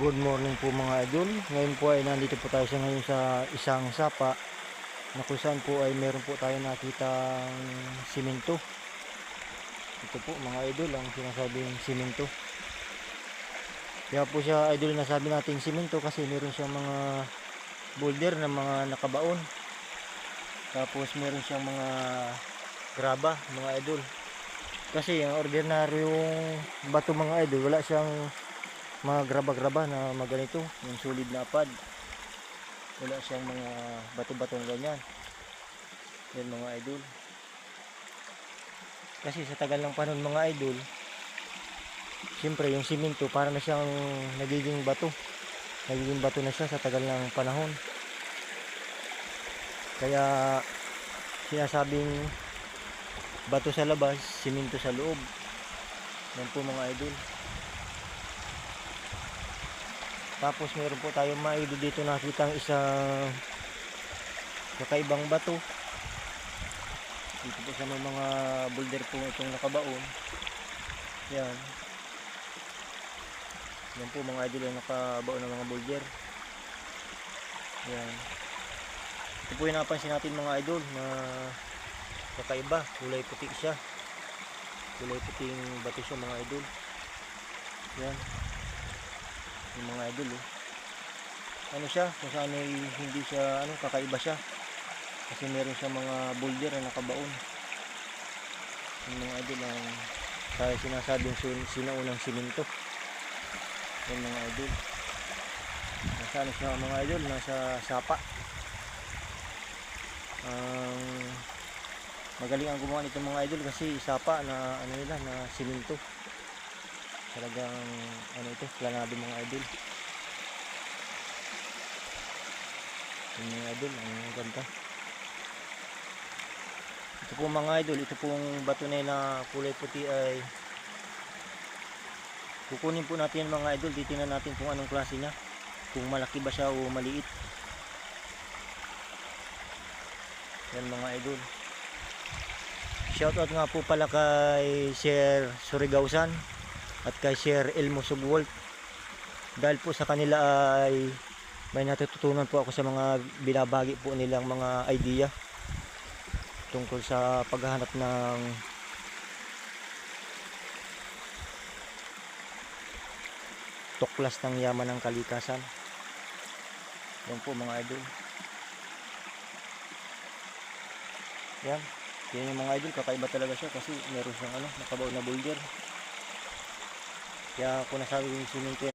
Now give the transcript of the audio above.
Good morning po mga idol. Ngayon po ay nandito po tayo ngayon sa isang sapa na kung saan po ay meron po tayo nakitang simento. Ito po mga idol ang sinasabing simento. Kaya po siya idol nasabi natin simento kasi meron siyang mga boulder na mga nakabaon. Tapos meron siyang mga graba mga idol. Kasi ang ordinaryong bato mga idol wala siyang mga graba-graba na maganito, yung solid na pad. Wala siyang mga bato-batong ganyan. Yan mga idol. Kasi sa tagal ng panahon mga idol, siyempre yung simento para na siyang nagiging bato. Nagiging bato na siya sa tagal ng panahon. Kaya sinasabing bato sa labas, simento sa loob. Yan po mga idol. Tapos meron po tayong maido dito nakitang isang kakaibang bato. Dito po sa may mga boulder po itong nakabaon. Yan. Yan po mga idol yung nakabaon ng mga boulder. Yan. Ito po yung napansin natin mga idol na kakaiba. Kulay puti siya. Kulay puting bato siya mga idol. Yan. Yung mga idol ano siya kung saan ay hindi siya kakaiba siya kasi meron siya mga boulder na nakabaon. Yung mga idol ang kaya sinasabing sinaunang simento. Yung mga idol nasaan siya mga idol, nasa sapa. Magaling ang gumawa nito mga idol kasi sapa na nila na simento. Talagang ito, planado mga idol. Yung mga idol, ang ganda. Ito po mga idol, ito pong bato na kulay puti ay kukunin po natin mga idol. Titingnan natin kung anong klase niya. Kung malaki ba siya o maliit. Yan mga idol. Shoutout nga po pala kay Sir Surigausan at kay Sir Elmo Sugwalt. Dahil po sa kanila ay may natututunan po ako sa mga binabagi po nilang mga idea tungkol sa paghahanap ng tuklas ng yaman ng kalikasan. Yan po mga idol. Yan. Yan yung mga idol, kakaiba talaga siya kasi meron siyang nakabaon na boulder. Kaya kung nasabi yung simento